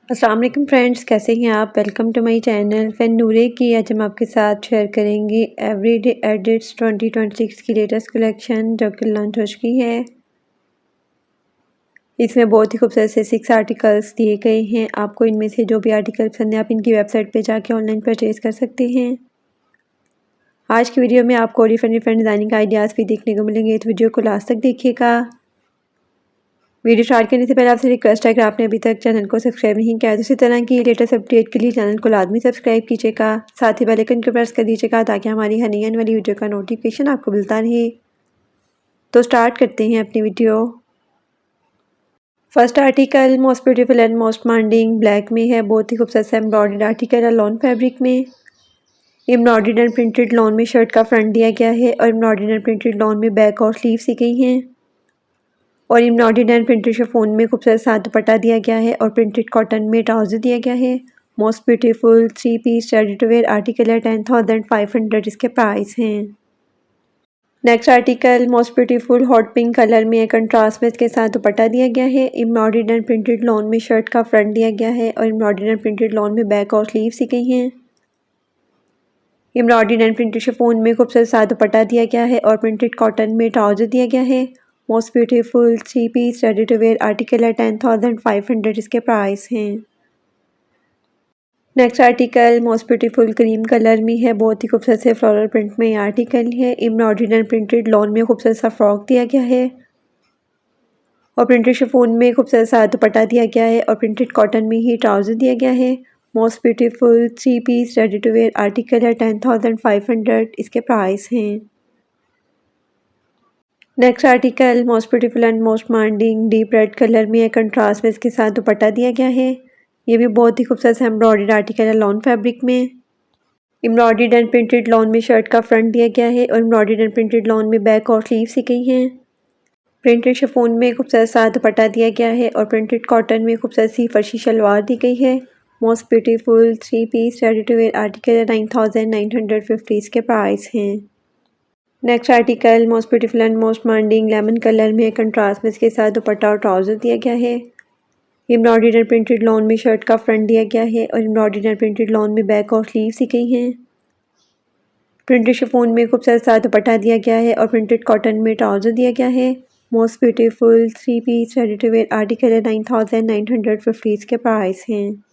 अस्सलाम वालेकुम फ्रेंड्स, कैसे हैं आप। वेलकम टू माय चैनल फैन नूरे की। आज हम आपके साथ शेयर करेंगे एवरीडे एडिट्स 2026 की लेटेस्ट कलेक्शन जो कि लॉन्च हो चुकी है। इसमें बहुत ही खूबसूरत से 6 आर्टिकल्स दिए गए हैं। आपको इनमें से जो भी आर्टिकल पसंद है आप इनकी वेबसाइट पे जाके ऑनलाइन परचेज़ कर सकते हैं। आज की वीडियो में आपको डिफरेंट डिज़ाइनिंग आइडियाज़ भी देखने को मिलेंगे, तो वीडियो को लास्ट तक देखिएगा। वीडियो स्टार्ट करने से पहले आपसे रिक्वेस्ट है कि आपने अभी तक चैनल को सब्सक्राइब नहीं किया तो इसी तरह की लेटेस्ट अपडेट के लिए चैनल को लाजमी सब्सक्राइब कीजिएगा। साथ ही बेल आइकन को प्रेस कर दीजिएगा ताकि हमारी हर नई आने वाली वीडियो का नोटिफिकेशन आपको मिलता रहे। तो स्टार्ट करते हैं अपनी video. First article most beautiful and most demanding black में है। बहुत ही खूबसूरत सा एम्ब्रॉयडर्ड आर्टिकल है लॉन फैब्रिक में। एम्ब्रॉयडर्ड एंड प्रिंटेड लॉन में शर्ट का फ्रंट दिया गया है और एम्ब्रॉयडर्ड एंड प्रिंटेड लॉन में बैक और स्लीव सी गई हैं। और एम्ब्रॉयडर्ड एंड प्रिंटेड शिफॉन में खूबसूरत सा दुपट्टा दिया गया है और प्रिंटेड कॉटन में ट्राउजर दिया गया है। Most beautiful 3 piece ready to wear article है। 10,500 इसके प्राइस हैं। Next article most beautiful hot pink colour में कंट्रास्ट में इसके साथ दुपट्टा दिया गया है। एम्ब्रॉयडर्ड एंड प्रिंटेड लॉन में शर्ट का फ्रंट दिया गया है और एम्ब्रॉयडर्ड एंड प्रिंटेड लॉन में बैक और स्लीव सी गई हैं। एम्ब्रॉयडर्ड एंड प्रिंटेड शिफॉन में खूबसूरत सा दुपट्टा दिया गया है और प्रिंटेड कॉटन में ट्राउजर दिया गया है। Most beautiful 3 piece ready to wear article है। 10,500 इसके प्राइस हैं। Next article most beautiful cream colour में है। बहुत ही खूबसूरत से फ्लोरल प्रिंट में आर्टिकल है। एम्ब्रॉयडर्ड एंड प्रिंटेड लॉन में खूबसूरत सा फ्रॉक दिया गया है और प्रिंटेड शिफॉन में खूबसूरत सा दुपट्टा दिया गया है और प्रिंटेड कॉटन में ही ट्राउजर दिया गया है। Most beautiful 3 piece ready to wear article है। 10,500 इसके प्राइस हैं। Next article most beautiful and most demanding deep red colour में है। कंट्रास्ट में इसके साथ दुपट्टा दिया गया है। ये भी बहुत ही खूबसूरत एम्ब्रॉयडर्ड आर्टिकल है लॉन फैब्रिक में। एम्ब्रॉयडर्ड एंड प्रिंटेड लॉन में शर्ट का फ्रंट दिया गया है और एम्ब्रॉयडर्ड एंड प्रिंटेड लॉन में बैक और स्लीव सी गई हैं। प्रिंटेड शिफॉन में खूबसूरत सा दुपट्टा दिया गया है और प्रिंटेड कॉटन में खूबसूरत सी फर्शी शलवार दी गई है। Most beautiful 3 piece ready to wear article है। 9,950 इसके प्राइस हैं। Next article most beautiful and most demanding lemon colour में कंट्रास्ट में इसके साथ दुपट्टा और ट्राउजर दिया गया है। एम्ब्रॉयडर्ड एंड प्रिंटेड लॉन में शर्ट का फ्रंट दिया गया है और एम्ब्रॉयडर्ड एंड प्रिंटेड लॉन में बैक और स्लीव सी गई हैं। प्रिंटेड शिफॉन में खूबसूरत सा दुपट्टा दिया गया है और प्रिंटेड कॉटन में ट्राउजर दिया गया है। Most beautiful 3 piece ready to wear article है। 9,950 इसके प्राइस हैं।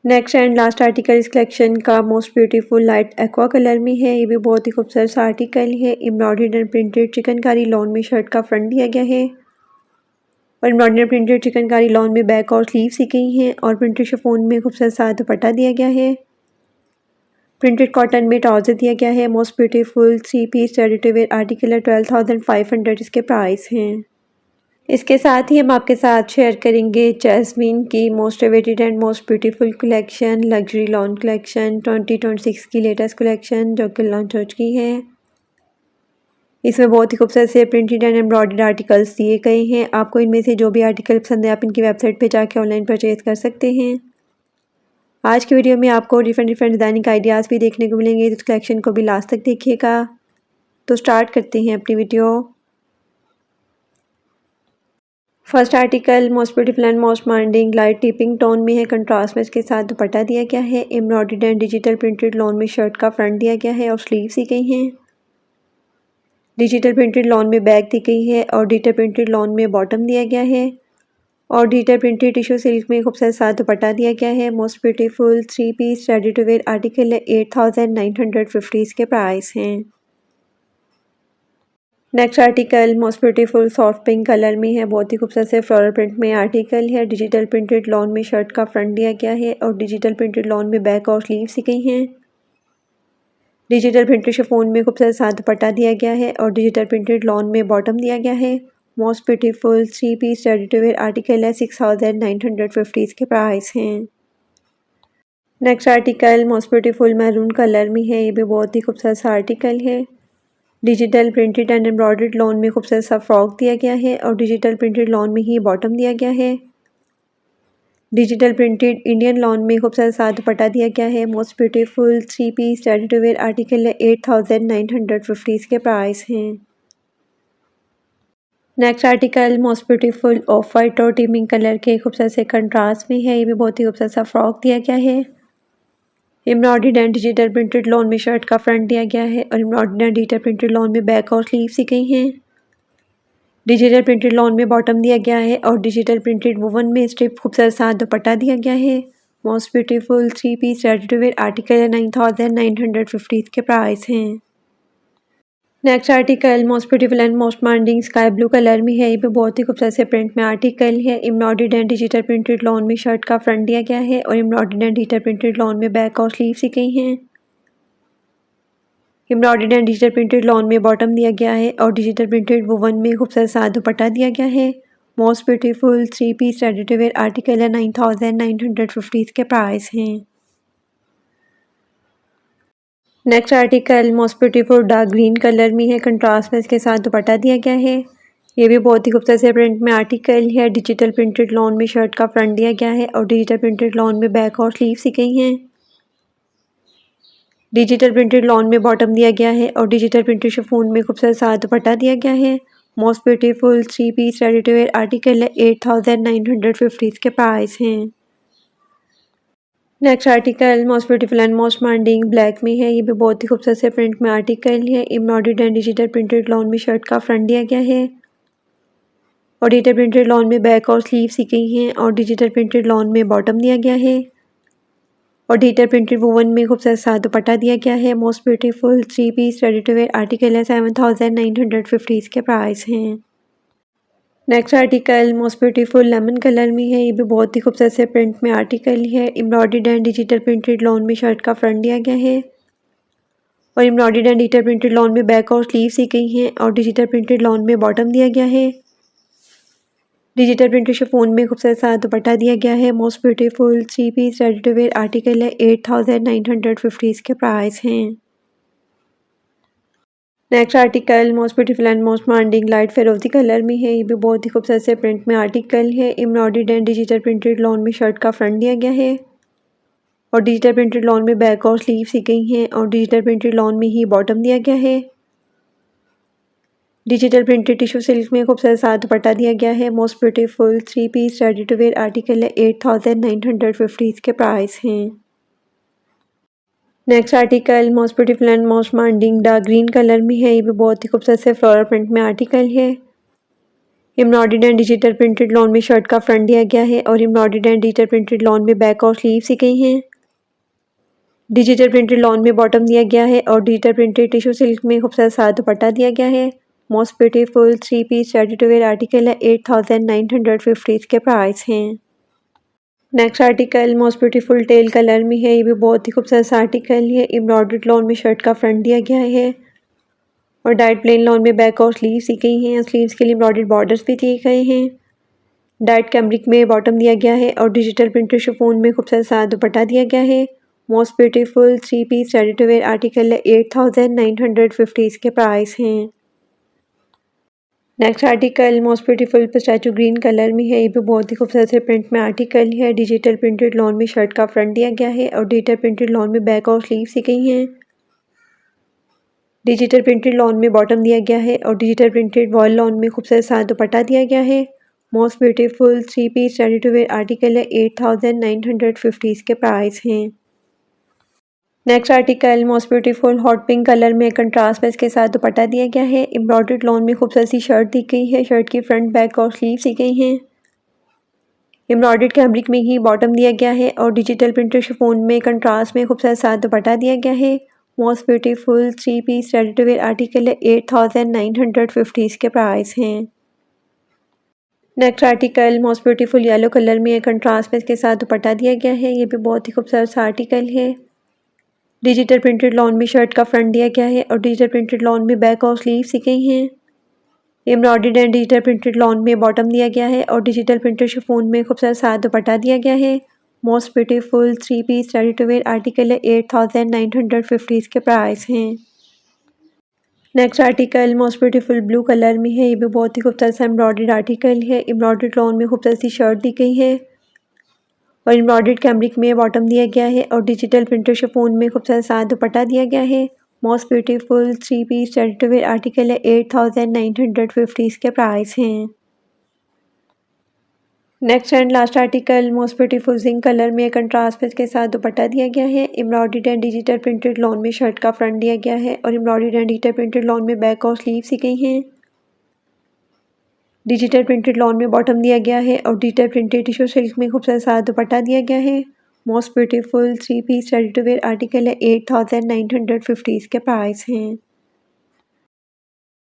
नेक्स्ट एंड लास्ट आर्टिकल इस कलेक्शन का most beautiful light aqua colour में है। ये भी बहुत ही खूबसूरत सा आर्टिकल है। Embroidered and printed chikankari lawn में शर्ट का फ्रंट दिया गया है और एम्ब्रॉयडर्ड प्रिंटेड चिकनकारी लॉन में बैक और स्लीव सी गई हैं और प्रिंटेड शिफॉन में खूबसूरत सा दुपट्टा दिया गया है। प्रिंटेड कॉटन में ट्राउजर दिया गया है। Most beautiful 3 piece ready to wear article है। 12,500 इसके प्राइस हैं। इसके साथ ही हम आपके साथ शेयर करेंगे जैस्मीन की most awaited and most beautiful collection luxury lawn collection 2026 की लेटेस्ट कलेक्शन जो कि लॉन्च हो चुकी है। इसमें बहुत ही खूबसूरत से प्रिंटेड एंड एम्ब्रॉयडर्ड आर्टिकल्स दिए गए हैं। आपको इनमें से जो भी आर्टिकल पसंद है आप इनकी वेबसाइट पे जाके ऑनलाइन परचेज कर सकते हैं। आज की वीडियो में आपको डिफरेंट डिज़ाइनिंग आइडियाज़ भी देखने को मिलेंगे, तो इस कलेक्शन को भी लास्ट तक देखिएगा। तो स्टार्ट करते हैं अपनी video. First article most beautiful and most demanding light tipping tone में है। कंट्रास्ट में इसके साथ दुपट्टा दिया गया है। Embroidered and digital printed lawn में शर्ट का फ्रंट दिया गया है और स्लीव सी गई हैं। डिजिटल प्रिंटेड लॉन में बैक दी गई है और डिजिटल प्रिंटेड लॉन में बॉटम दिया गया है और डिजिटल प्रिंटेड टिश्यू सिल्क में खूबसूरत साथ दुपट्टा दिया गया है। Most beautiful 3 piece ready to wear article है। 8,950 इसके प्राइस हैं। Next article most beautiful soft pink colour में है। बहुत ही खूबसूरत से फ्लोरल प्रिंट में आर्टिकल है। डिजिटल प्रिंटेड लॉन में शर्ट का फ्रंट दिया गया है और डिजिटल प्रिंटेड लॉन में बैक और स्लीव सी गई हैं। डिजिटल प्रिंटेड शिफॉन में खूबसूरत साथ दुपट्टा दिया गया है और डिजिटल प्रिंटेड लॉन में बॉटम दिया गया है। Most beautiful 3 piece ready to wear article है। 6,950 इसके प्राइस हैं। Next article most beautiful maroon colour में है। ये भी बहुत ही खूबसूरत सा आर्टिकल है। Digital printed and embroidered lawn में खूबसूरत सा फ्रॉक दिया गया है और डिजिटल प्रिंटेड लॉन में ही बॉटम दिया गया है। डिजिटल प्रिंटेड इंडियन लॉन में खूबसूरत सा दुपट्टा दिया गया है। Most beautiful 3 piece ready to wear article है। 8,950 के प्राइस हैं। Next article most beautiful off white और टीमिंग कलर के खूबसूरत से कंट्रास्ट में है। ये भी बहुत ही खूबसूरत सा फ्रॉक दिया गया है। Embroidered and digital printed lawn में शर्ट का फ्रंट दिया गया है और embroidered and digital printed lawn में बैक और स्लीव्स दी गई हैं। डिजिटल प्रिंटेड लॉन में बॉटम दिया गया है और डिजिटल प्रिंटेड वुवन में स्ट्रिप खूबसूरत सा दुपट्टा दिया गया है। Most beautiful 3 piece ready to wear article है। 9950 के प्राइस हैं। Next article most beautiful and most demanding sky blue colour में है। ये भी बहुत ही खूबसूरत से प्रिंट में आर्टिकल है। Embroidered and digital printed lawn में शर्ट का फ्रंट दिया गया है और embroidered and digital printed lawn में बैक और स्लीव्स दी गई हैं। Embroidered and digital printed lawn में बॉटम दिया गया है और डिजिटल प्रिंटेड वुवन में खूबसूरत सा दुपट्टा दिया गया है। Most beautiful 3 piece ready to wear article है। 9950 के प्राइस हैं। Next article most beautiful dark green colour में है। कंट्रास्ट में इसके साथ दुपट्टा दिया गया है। ये भी बहुत ही खूबसूरत से प्रिंट में आर्टिकल है। डिजिटल प्रिंटेड लॉन में शर्ट का फ्रंट दिया गया है और डिजिटल प्रिंटेड लॉन में बैक और स्लीव्स दी गई हैं। डिजिटल प्रिंटेड लॉन में बॉटम दिया गया है और डिजिटल प्रिंटेड शिफॉन में खूबसूरत सा दुपट्टा दिया गया है। Most beautiful 3 piece ready to wear article है। 8950 के प्राइस हैं। Next article most beautiful and most demanding black में है। ये भी बहुत ही खूबसूरत से प्रिंट में आर्टिकल है। Embroidered and digital printed lawn में शर्ट का फ्रंट दिया गया है और डिजिटल प्रिंटेड लॉन में बैक और स्लीव्स दी गई हैं और डिजिटल प्रिंटेड लॉन में बॉटम दिया गया है और डिजिटल प्रिंटेड वुवन में खूबसूरत सा दुपट्टा दिया गया है। Most beautiful 3 piece ready to wear article है। 7950 के प्राइस हैं। Next article most beautiful lemon colour में है। ये भी बहुत ही खूबसूरत से प्रिंट में आर्टिकल है। Embroidered and digital printed lawn में शर्ट का फ्रंट दिया गया है और embroidered and digital printed lawn में बैक और स्लीव्स दी गई हैं और डिजिटल प्रिंटेड लॉन में बॉटम दिया गया है। डिजिटल प्रिंटेड शिफॉन में खूबसूरत सा दुपट्टा दिया गया है। Most beautiful 3 piece ready to wear article है। 8950 के प्राइस हैं। Next article most beautiful and most demanding light फिरोजी कलर में है। ये भी बहुत ही खूबसूरत से प्रिंट में आर्टिकल है। Embroidered and digital printed lawn में शर्ट का फ्रंट दिया गया है और डिजिटल प्रिंटेड लॉन में बैक और स्लीव्स दी गई हैं और डिजिटल प्रिंटेड लॉन में ही बॉटम दिया गया है। डिजिटल प्रिंटेड टिश्यू सिल्क में खूबसूरत सा दुपट्टा दिया गया है। Most beautiful 3 piece ready to wear article है। 8950 के प्राइस हैं। Next article most beautiful and most demanding dark green colour में है। ये भी बहुत ही खूबसूरत से फ्लोरल प्रिंट में आर्टिकल है। Embroidered and digital printed lawn में शर्ट का फ्रंट दिया गया है और embroidered and digital printed lawn में बैक और स्लीव्स दी गई हैं। डिजिटल प्रिंटेड लॉन में बॉटम दिया गया है और डिजिटल प्रिंटेड टिश्यू सिल्क में खूबसूरत सा दुपट्टा दिया गया है। Most beautiful 3 piece ready to wear article है। 8950 के प्राइस हैं। Next article most beautiful teal colour में है। ये भी बहुत ही खूबसूरत सा आर्टिकल है। एम्ब्रॉयडर्ड लॉन में शर्ट का फ्रंट दिया गया है और डाइट प्लेन लॉन में बैक और स्लीव्स दी गई हैं। स्लीव्स के लिए एम्ब्रॉयडर्ड बॉर्डर्स भी दिए गए हैं। डाइट कैमरिक में बॉटम दिया गया है और डिजिटल प्रिंटेड शिफॉन में खूबसूरत सा दुपट्टा दिया गया है। Most beautiful 3 piece ready to wear article है। 8950 के प्राइस हैं। Next article most beautiful pistachio green colour में है। ये भी बहुत ही खूबसूरत से प्रिंट में आर्टिकल है। डिजिटल प्रिंटेड लॉन में शर्ट का फ्रंट दिया गया है और डिजिटल प्रिंटेड लॉन में बैक और स्लीव्स दी गई हैं। डिजिटल प्रिंटेड लॉन में बॉटम दिया गया है और डिजिटल प्रिंटेड वॉल लॉन में खूबसूरत सा दुपट्टा दिया गया है। Most beautiful 3 piece ready to wear article है। 8950 के प्राइस हैं। Next article most beautiful hot pink colour में कंट्रास्ट में इसके साथ दुपट्टा दिया गया है। एम्ब्रॉयडर्ड लॉन में खूबसूरत सी शर्ट दी गई है। शर्ट की फ्रंट बैक और स्लीव्स दी गई हैं। एम्ब्रॉयडर्ड कैमरिक में ही बॉटम दिया गया है और डिजिटल प्रिंटेड शिफॉन में कंट्रास्ट में खूबसूरत सा दुपट्टा दिया गया है। Most beautiful 3 piece ready to wear article है। 8950 के प्राइस हैं। Next article most beautiful yellow colour में कंट्रास्ट में इसके साथ दुपट्टा दिया गया है। ये भी बहुत ही खूबसूरत सा आर्टिकल है। डिजिटल प्रिंटेड लॉन में शर्ट का फ्रंट दिया गया है और डिजिटल प्रिंटेड लॉन में बैक और स्लीव्स दी गई हैं। Embroidered and digital printed lawn में बॉटम दिया गया है और डिजिटल प्रिंटेड शिफॉन में खूबसूरत सा दुपट्टा दिया गया है। Most beautiful 3 piece ready to wear article है। 8950 के प्राइस हैं। Next article most beautiful blue colour में है। ये भी बहुत ही खूबसूरत सा एम्ब्रॉयडर्ड आर्टिकल है। एम्ब्रॉयडर्ड लॉन में खूबसूरत सी शर्ट दी गई है और एम्ब्रॉयडर्ड कैमरिक में बॉटम दिया गया है और डिजिटल प्रिंटेड शिफॉन में खूबसूरत सा दुपट्टा दिया गया है। Most beautiful 3 piece ready to wear article है 8950 इसके प्राइस हैं। Next and last article most beautiful zinc colour में कंट्रास्ट पीस के साथ दुपट्टा दिया गया है। Embroidered and digital printed lawn में शर्ट का फ्रंट दिया गया है और embroidered and digital printed lawn में बैक और स्लीव सी गई हैं। डिजिटल प्रिंटेड लॉन में बॉटम दिया गया है और डिजिटल प्रिंटेड टिश्यू सिल्क में खूबसूरत सा दुपट्टा दिया गया है। Most beautiful 3 piece ready to wear article है 8950 इसके प्राइस हैं।